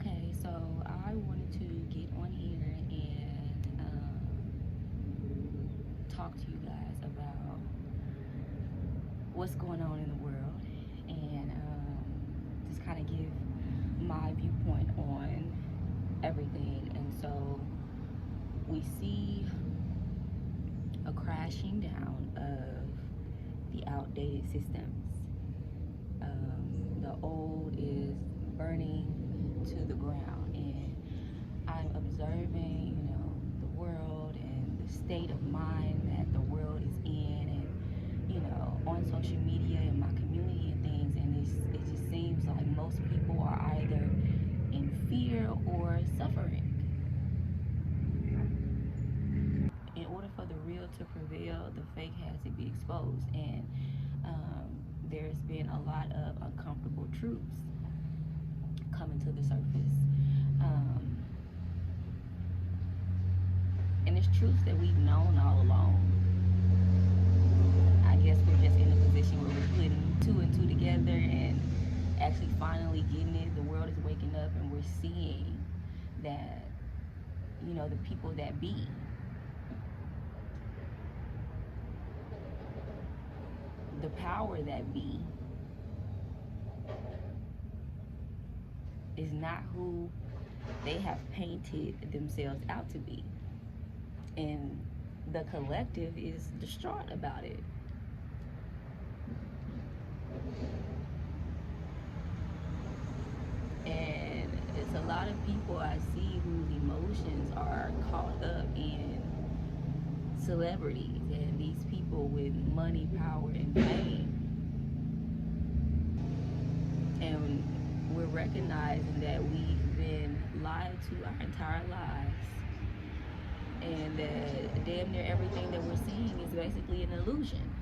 Okay, so I wanted to get on here and talk to you guys about what's going on in the world and just kind of give my viewpoint on everything. And so we see a crashing down of the outdated systems. The old is burning to the ground, and I'm observing, the world and the state of mind that the world is in, and on social media and my community and things, and it just seems like most people are either in fear or suffering. In order for the real to prevail, the fake has to be exposed, and there's been a lot of uncomfortable truths coming to the surface. And it's truths that we've known all along. I guess we're just in a position where we're putting two and two together and actually finally getting it. The world is waking up and we're seeing that, the people that be, the power that be, is not who they have painted themselves out to be. And the collective is distraught about it. And it's a lot of people I see whose emotions are caught up in celebrities and these people with money, power, and fame. And we're recognizing that we've been lied to our entire lives, and that damn near everything that we're seeing is basically an illusion.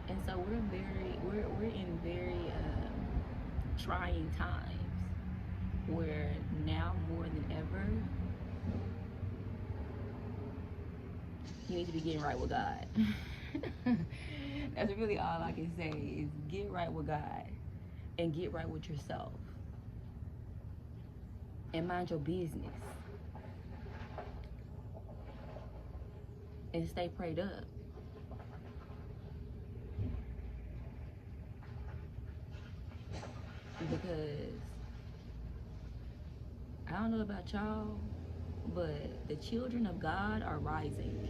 And so we're in very trying times, where now more than ever you need to be getting right with God. That's really all I can say, is get right with God and get right with yourself and mind your business and stay prayed up. Because I don't know about y'all, but the children of God are rising.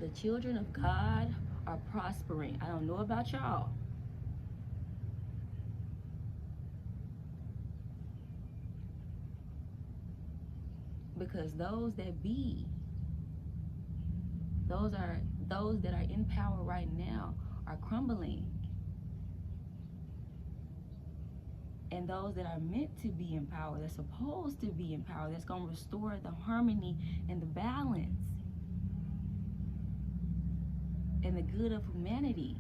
The children of God are prospering. I don't know about y'all, because those that be, those that are in power right now are crumbling. And those that are meant to be in power, that's supposed to be in power, that's going to restore the harmony and the balance and the good of humanity,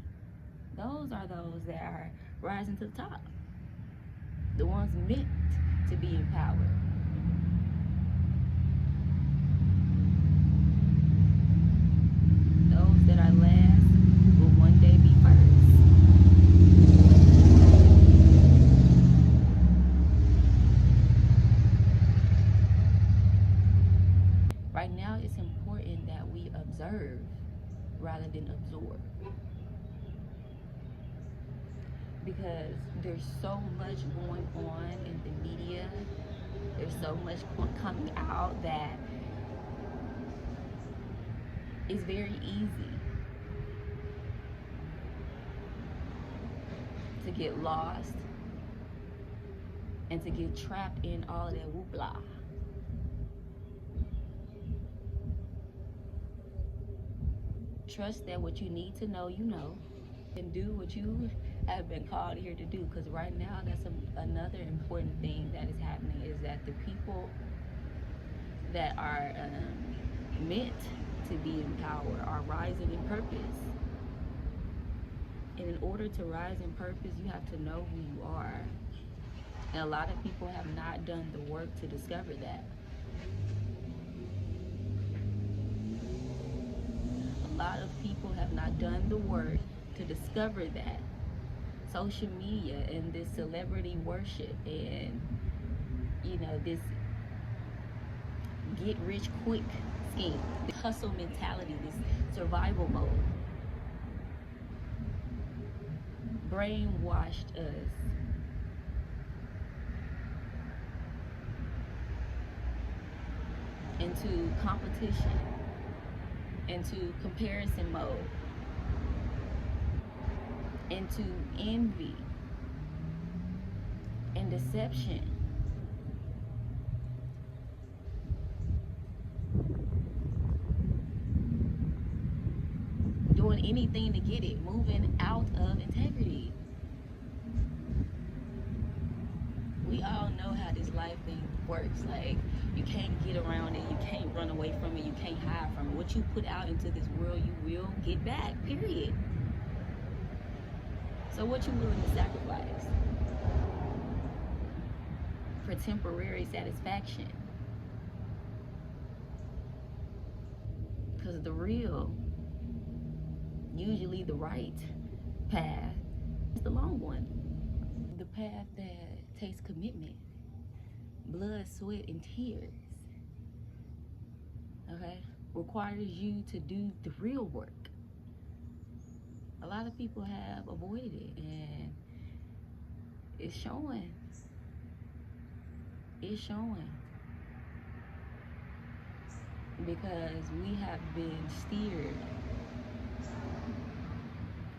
those are those that are rising to the top. The ones meant to be in power. Those that are last will one day be first. Right now, it's important that we observe rather than absorb, because there's so much going on in the media. There's so much coming out that it's very easy to get lost and to get trapped in all of that whoopla. Trust that what you need to know, you know, and do what you have been called here to do. Because right now, that's another important thing that is happening, is that the people that are meant to be in power are rising in purpose. And in order to rise in purpose, you have to know who you are. And a lot of people have not done the work to discover that. lot of people have not done the work to discover that. Social media and this celebrity worship and, this get rich quick scheme, the hustle mentality, this survival mode, brainwashed us into competition, into comparison mode, into envy and deception. Doing anything to get it, moving out of integrity. We all know how this life thing works. Like, you can't get around it, you can't run away from it, you can't hide from it. What you put out into this world, you will get back, period. So what you willing to sacrifice for temporary satisfaction? Because the real, usually the right path, is the long one. The path that takes commitment, blood, sweat, and tears. Okay? Requires you to do the real work. A lot of people have avoided it, and it's showing. It's showing. Because we have been steered.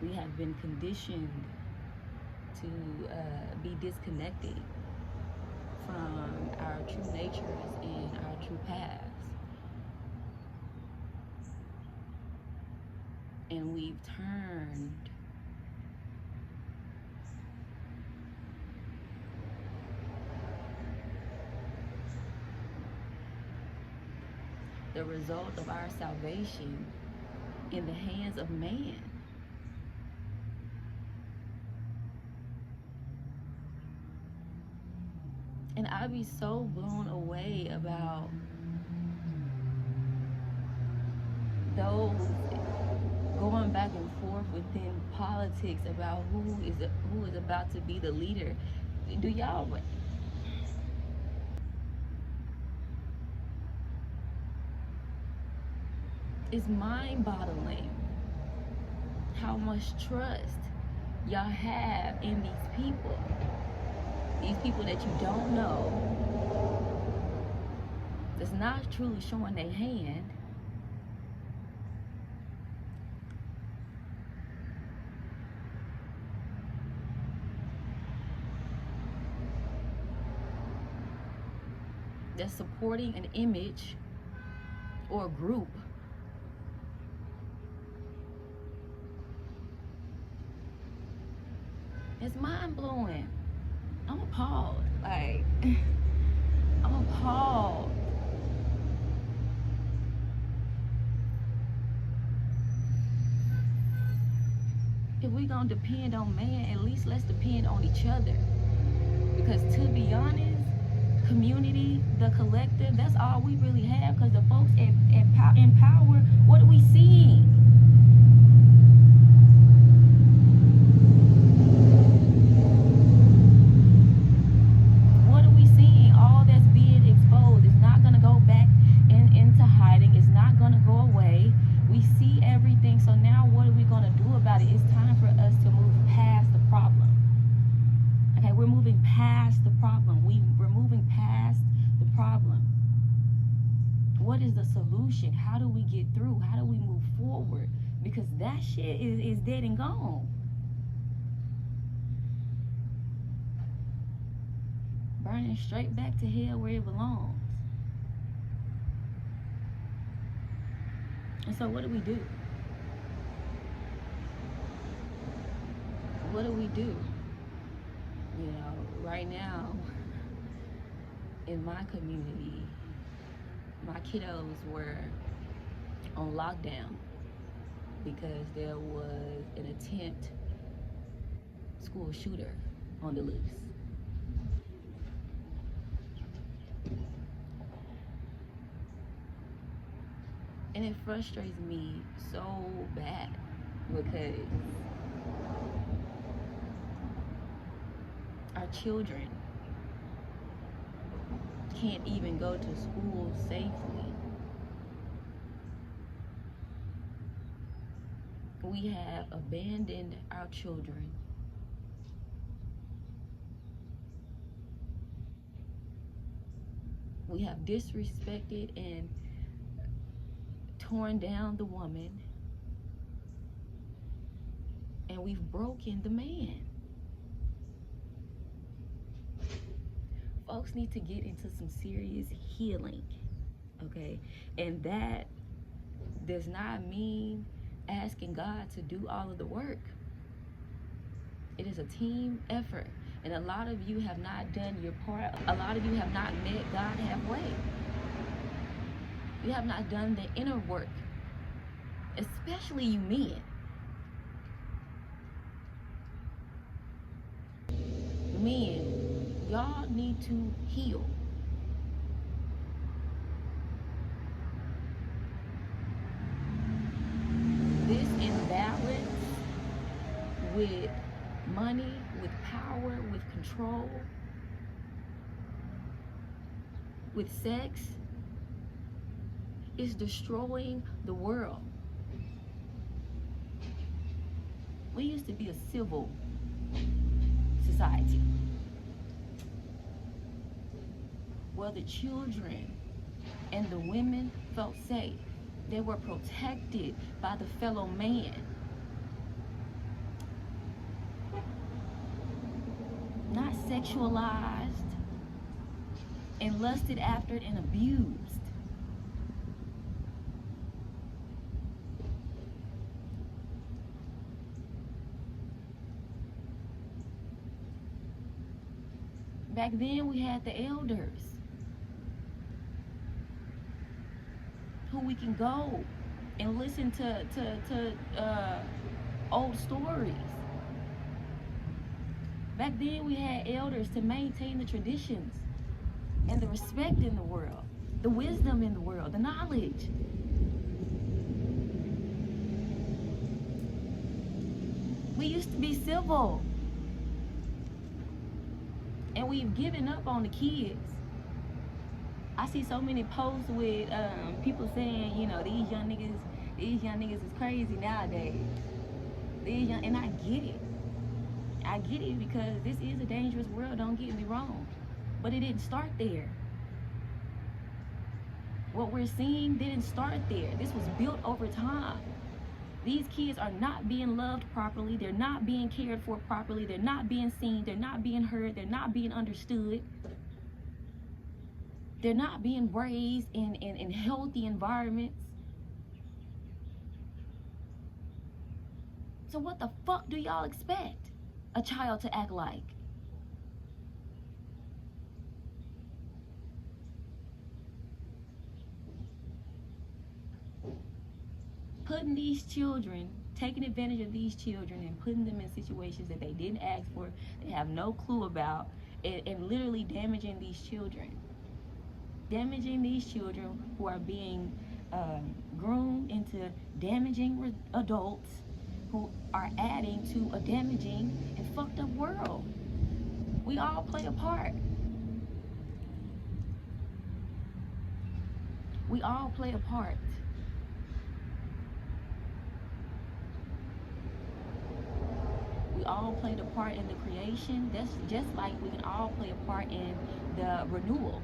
We have been conditioned to be disconnected from our true natures and our true paths. And we've turned the result of our salvation in the hands of man. And I'd be so blown away about those going back and forth within politics about who is about to be the leader. Do y'all? It's mind-boggling how much trust y'all have in these people. These people that you don't know, that's not truly showing their hand. That's supporting an image or a group It's mind-blowing. I'm appalled. Like, I'm appalled. If we gonna depend on man, at least let's depend on each other. Because to be honest, community, the collective, that's all we really have. Because the folks in power, what are we seeing? What are we seeing? All that's being exposed is not gonna go back into hiding. It's not gonna go away. We see everything. So now what are we gonna do about it? It's time for us to move past the problem. Okay, we're moving past the problem. We're moving past the problem. What is the solution? How do we get through? How do we move forward? Because that shit is dead and gone. Burning straight back to hell where it belongs. And so what do we do? What do we do? You know, right now, in my community, my kiddos were on lockdown because there was an attempt school shooter on the loose. And it frustrates me so bad because our children can't even go to school safely. We have abandoned our children. We have disrespected and torn down the woman, and we've broken the man. Folks need to get into some serious healing, okay? And that does not mean asking God to do all of the work. It is a team effort. And a lot of you have not done your part. A lot of you have not met God halfway. You have not done the inner work, especially you men. Men, y'all need to heal. This imbalance with money, with power, with control, with sex is destroying the world. We used to be a civil society where the children and the women felt safe. They were protected by the fellow man. Not sexualized and lusted after and abused. Back then we had the elders who we can go and listen to old stories. Back then we had elders to maintain the traditions and the respect in the world, the wisdom in the world, the knowledge. We used to be civil, and we've given up on the kids. I see so many posts with people saying, you know, these young niggas is crazy nowadays. And I get it. I get it because this is a dangerous world, don't get me wrong. But it didn't start there. What we're seeing didn't start there. This was built over time. These kids are not being loved properly. They're not being cared for properly. They're not being seen. They're not being heard. They're not being understood. They're not being raised in healthy environments. So what the fuck do y'all expect a child to act like? Putting these children, taking advantage of these children and putting them in situations that they didn't ask for, they have no clue about, and literally damaging these children. Damaging these children who are being groomed into damaging adults who are adding to a damaging and fucked up world. We all play a part. We all play a part. We all played a part in the creation. That's just like we can all play a part in the renewal.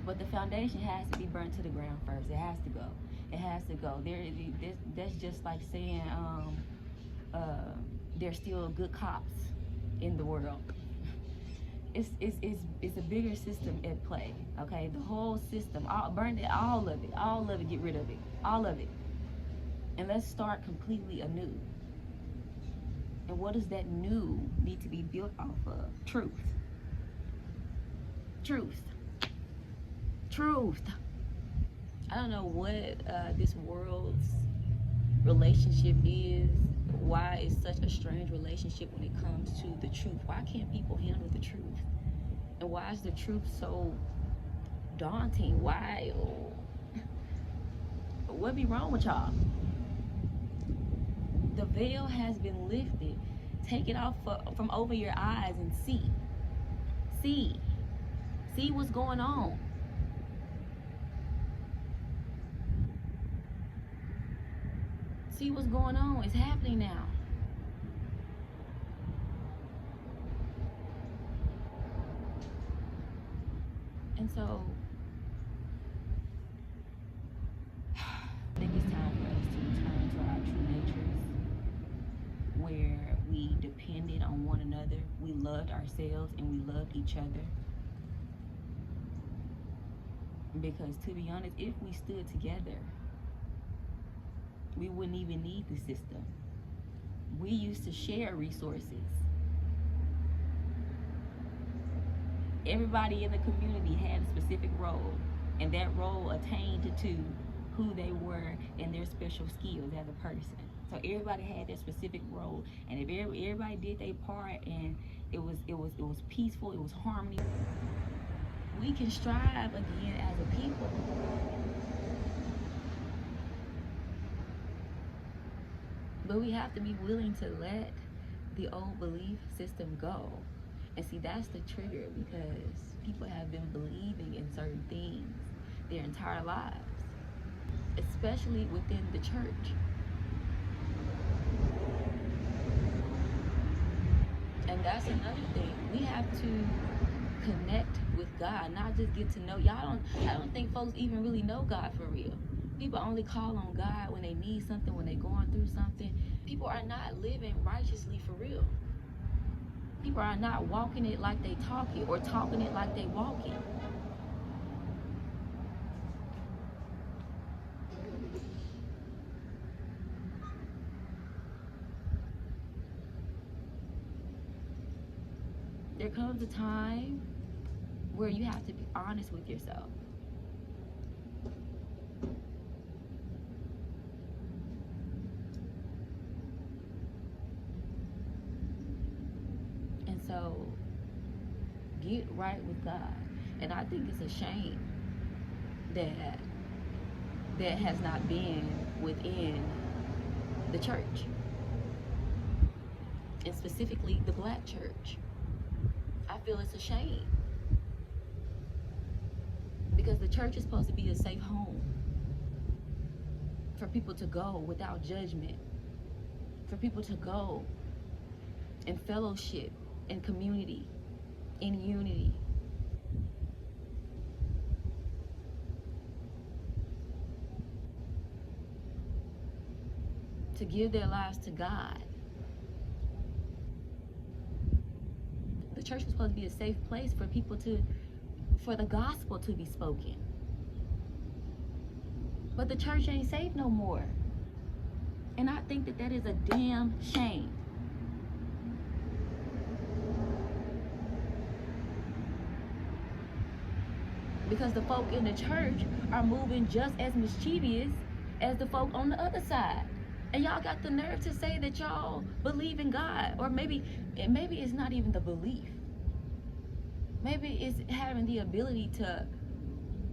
But the foundation has to be burnt to the ground first. It has to go. It has to go. That's just like saying there's still good cops in the world. It's a bigger system at play. Okay, the whole system, burn it, all of it, get rid of it, all of it, and let's start completely anew. And what does that new need to be built off of? Truth. Truth. Truth. I don't know what this world's relationship is, why it's such a strange relationship when it comes to the truth. Why can't people handle the truth? And why is the truth so daunting? Why? What be wrong with y'all? The veil has been lifted. Take it off from over your eyes and see. See. See what's going on. See what's going on. It's happening now. And so I think it's time for us to return to our true natures, where we depended on one another, we loved ourselves, and we loved each other. Because to be honest, if we stood together, we wouldn't even need the system. We used to share resources. Everybody in the community had a specific role, and that role attained to who they were and their special skills as a person. So everybody had their specific role, and if everybody did their part, and it was peaceful, it was harmony, we can strive again as a people. But we have to be willing to let the old belief system go. And see, that's the trigger, because people have been believing in certain things their entire lives, especially within the church. And that's another thing. We have to connect with God, not just get to know. I don't think folks even really know God for real. People only call on God when they need something, when they're going through something. People are not living righteously for real. People are not walking it like they talk it, or talking it like they walk it. There comes a time where you have to be honest with yourself. And so, get right with God. And I think it's a shame that that has not been within the church, and specifically the Black church. I feel it's a shame, because the church is supposed to be a safe home for people to go without judgment, for people to go in fellowship, in community, in unity. To give their lives to God. The church was supposed to be a safe place for people for the gospel to be spoken. But the church ain't safe no more. And I think that is a damn shame. Because the folk in the church are moving just as mischievous as the folk on the other side. And y'all got the nerve to say that y'all believe in God. Or maybe it's not even the belief. Maybe it's having the ability to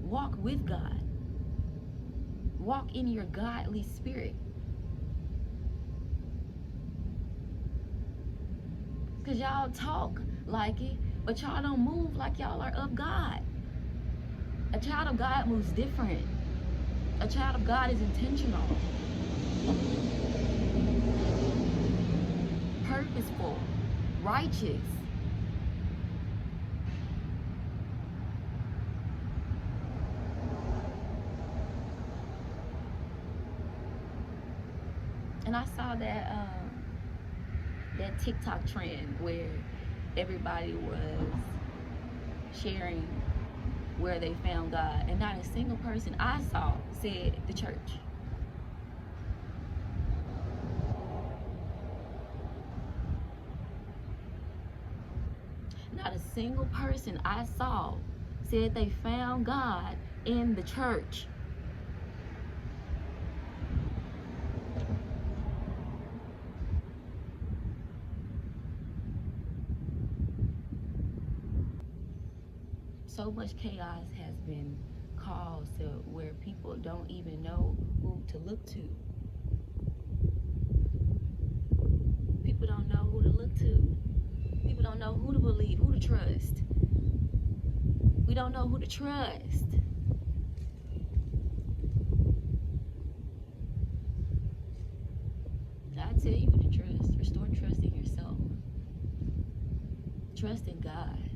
walk with God. Walk in your godly spirit. Because y'all talk like it, but y'all don't move like y'all are of God. A child of God moves different. A child of God is intentional, purposeful, righteous. And I saw that TikTok trend where everybody was sharing where they found God, and not a single person I saw said the church. Not a single person I saw said they found God in the church. So much chaos has been caused to where people don't even know who to look to. People don't know who to look to. People don't know who to believe, who to trust. We don't know who to trust. I tell you who to trust. Restore trust in yourself. Trust in God.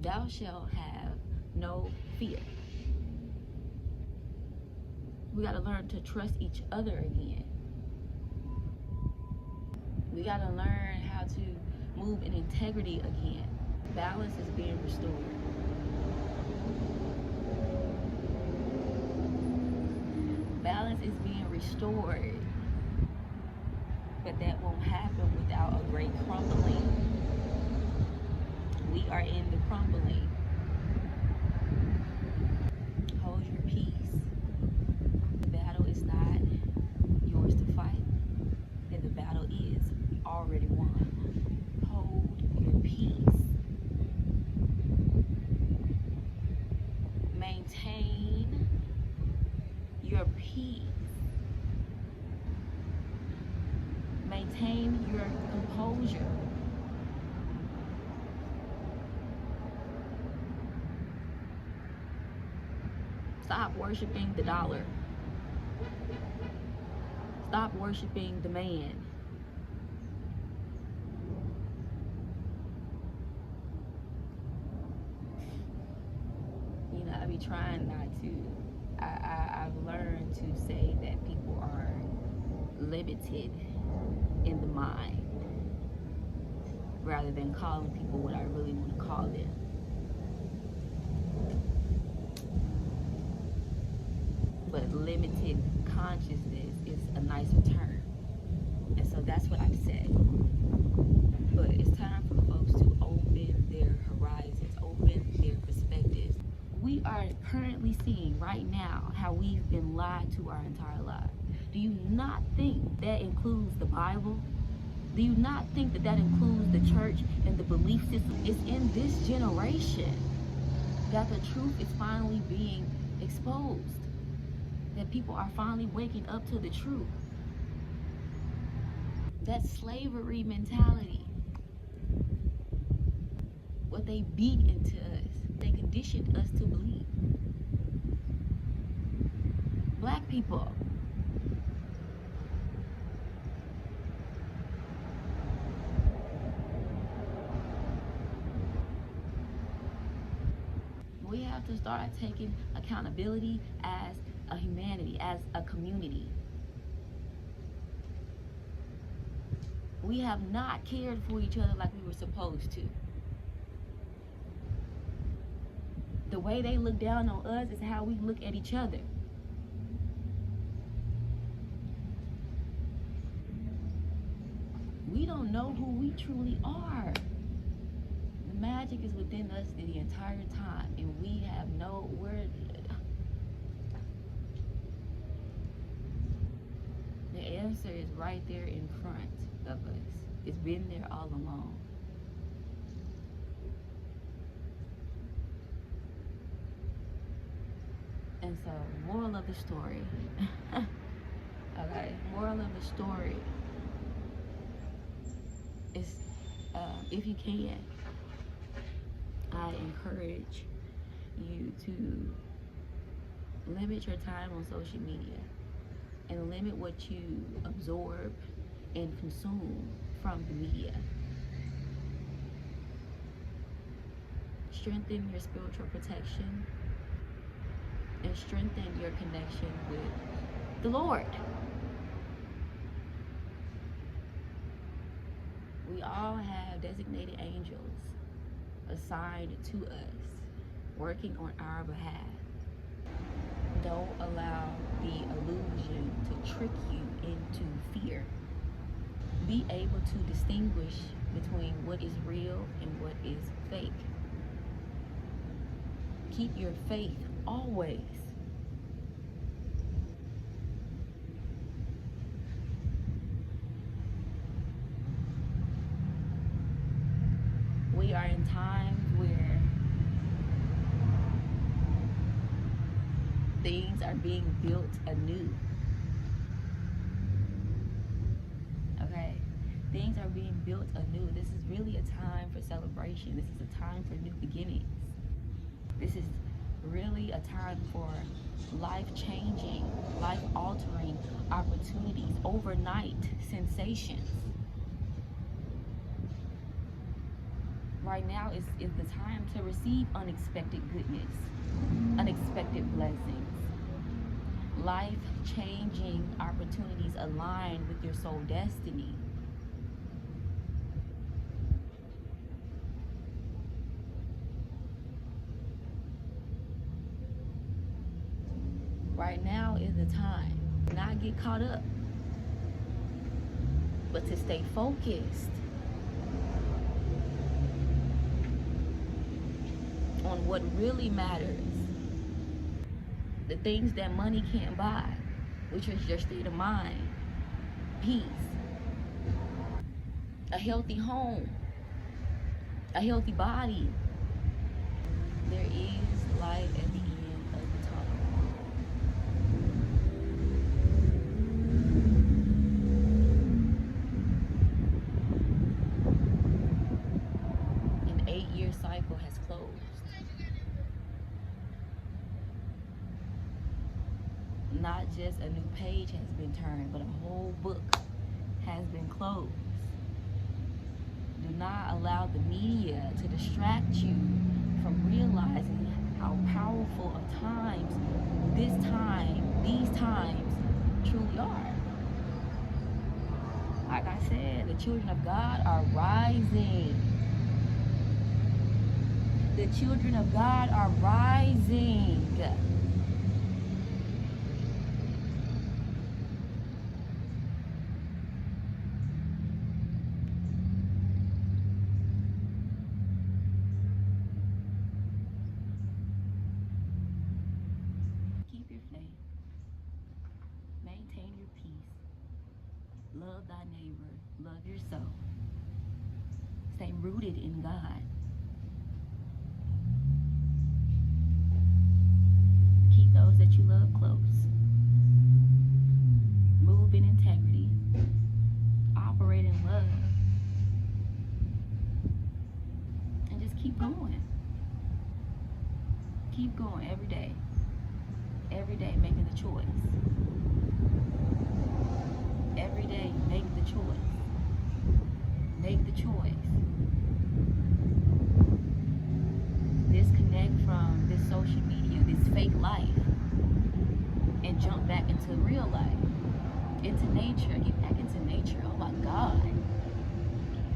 Thou shalt have no fear. We got to learn to trust each other again. We got to learn how to move in integrity again. Balance is being restored. Balance is being restored. But that won't happen without a great crumbling. We are in the crumbling. Hold your peace. The battle is not yours to fight, and the battle is already won. Hold your peace. Maintain your peace. Maintain your composure. Stop worshiping the dollar. Stop worshiping the man. You know, I be trying not to. I've learned to say that people are limited in the mind rather than calling people what I really want to call them. But limited consciousness is a nicer term. And so that's what I've said. But it's time for folks to open their horizons, open their perspectives. We are currently seeing right now how we've been lied to our entire lives. Do you not think that includes the Bible? Do you not think that that includes the church and the belief system? It's in this generation that the truth is finally being exposed. That people are finally waking up to the truth. That slavery mentality, what they beat into us, they conditioned us to believe. Black people, we have to start taking accountability as a humanity, as a community. We have not cared for each other like we were supposed to. The way they look down on us is how we look at each other. We don't know who we truly are. The magic is within us the entire time, and we have no word. The answer is right there in front of us. It's been there all along. And so, moral of the story. Okay, moral of the story is, if you can, I encourage you to limit your time on social media and limit what you absorb and consume from the media. Strengthen your spiritual protection and strengthen your connection with the Lord. We all have designated angels assigned to us, working on our behalf. Don't allow the illusion to trick you into fear. Be able to distinguish between what is real and what is fake. Keep your faith always. We are in times where Things are being built anew. Okay? Things are being built anew. This is really a time for celebration. This is a time for new beginnings. This is really a time for life-changing, life-altering opportunities, overnight sensations. Right now is the time to receive unexpected goodness, unexpected blessings, life-changing opportunities aligned with your soul destiny. Right now is the time to not get caught up, but to stay focused on what really matters. The things that money can't buy, which is your state of mind, peace, a healthy home, a healthy body. There is light at the end of the tunnel. An 8-year cycle has closed. Not just a new page has been turned, but a whole book has been closed. Do not allow the media to distract you from realizing how powerful of times these times truly are. Like I said, the children of God are rising. The children of God are rising. Keep your faith. Maintain your peace. Love thy neighbor. Love yourself. Stay rooted in God. Keep those that you love close. Move in integrity. Operate in love. And just keep going. Keep going every day. Every day making the choice. Every day make the choice. Make the choice. Disconnect from this social media, this fake life, and jump back into real life, into nature. Get back into nature. Oh my God.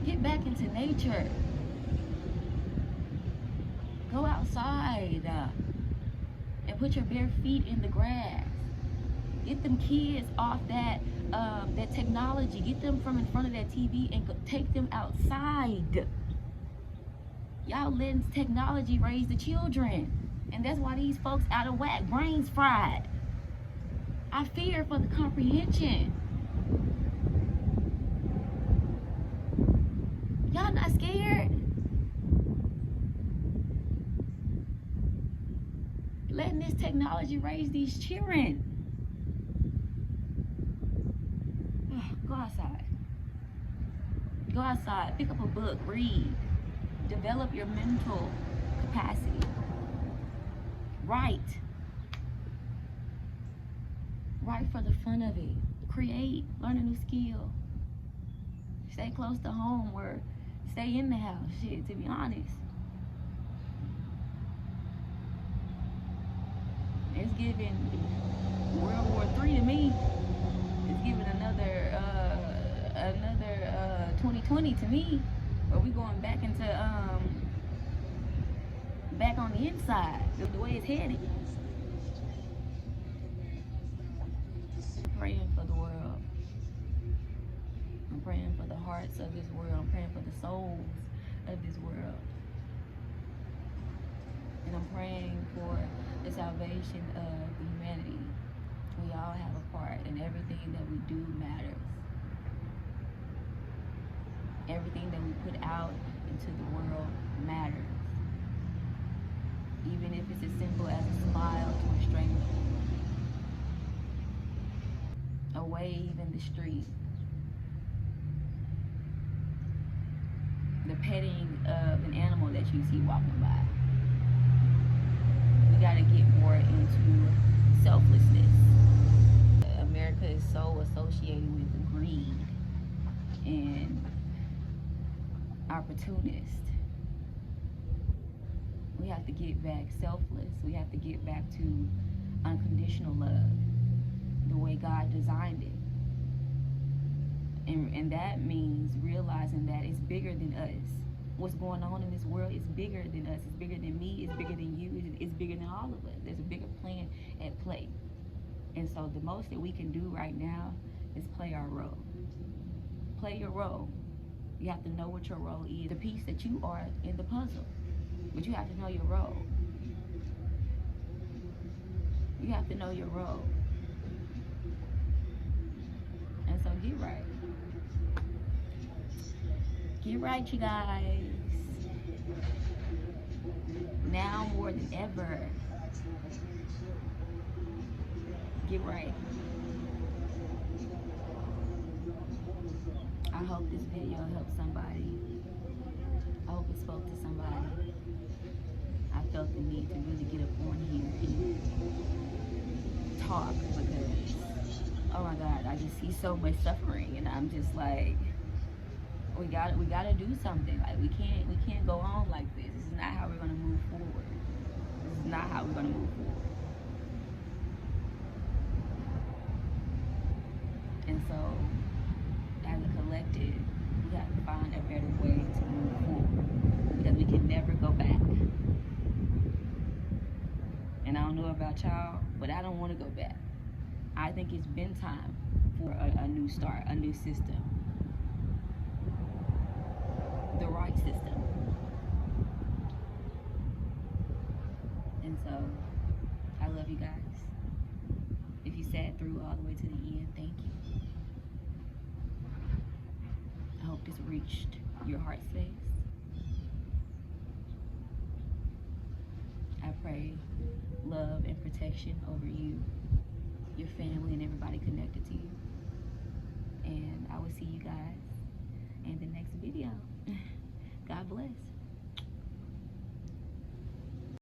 Get back into nature. Go outside and put your bare feet in the grass. Get them kids off that technology. Get them from in front of that TV and take them outside. Y'all letting technology raise the children. And that's why these folks out of whack, brains fried. I fear for the comprehension. Y'all not scared? Letting this technology raise these children. Go outside. Go outside. Pick up a book. Read. Develop your mental capacity. Write. Write for the fun of it. Create. Learn a new skill. Stay close to home or stay in the house. Shit, to be honest. It's giving World War III to me. It's giving another 2020 to me. Or we going back into back on the inside, the way it's headed. I'm praying for the world. I'm praying for the hearts of this world. I'm praying for the souls of this world. And I'm praying for the salvation of humanity. We all have a part, and everything that we do matters. Everything that we put out into the world matters. Even if it's as simple as a smile to a stranger. wave in the street, the petting of an animal that you see walking by. We got to get more into selflessness. America is so associated with greed and opportunist. We have to get back selfless. We have to get back to unconditional love, the way God designed it. And that means realizing that it's bigger than us. What's going on in this world is bigger than us. It's bigger than me. It's bigger than you. It's bigger than all of us. There's a bigger plan at play. And so the most that we can do right now is play our role. Play your role. You have to know what your role is, the piece that you are in the puzzle. But you have to know your role. You have to know your role. And so get right. Get right, you guys. Now more than ever. Get right. I hope this video helped somebody. I hope it spoke to somebody. I felt the need to really get up on here and talk because, oh my God, I just see so much suffering, and I'm just like, we gotta do something. Like we can't go on like this. This is not how we're gonna move forward. This is not how we're gonna move forward. And so, as a collective, we have to find a better way to move forward because we can never go back. And I don't know about y'all, but I don't want to go back. I think it's been time for a new start, a new system. The right system. And so, I love you guys. If you sat through all the way to the end, thank you. I hope this reached your heart space. I pray love and protection over you, your family, and everybody connected to you. And I will see you guys in the next video. God bless.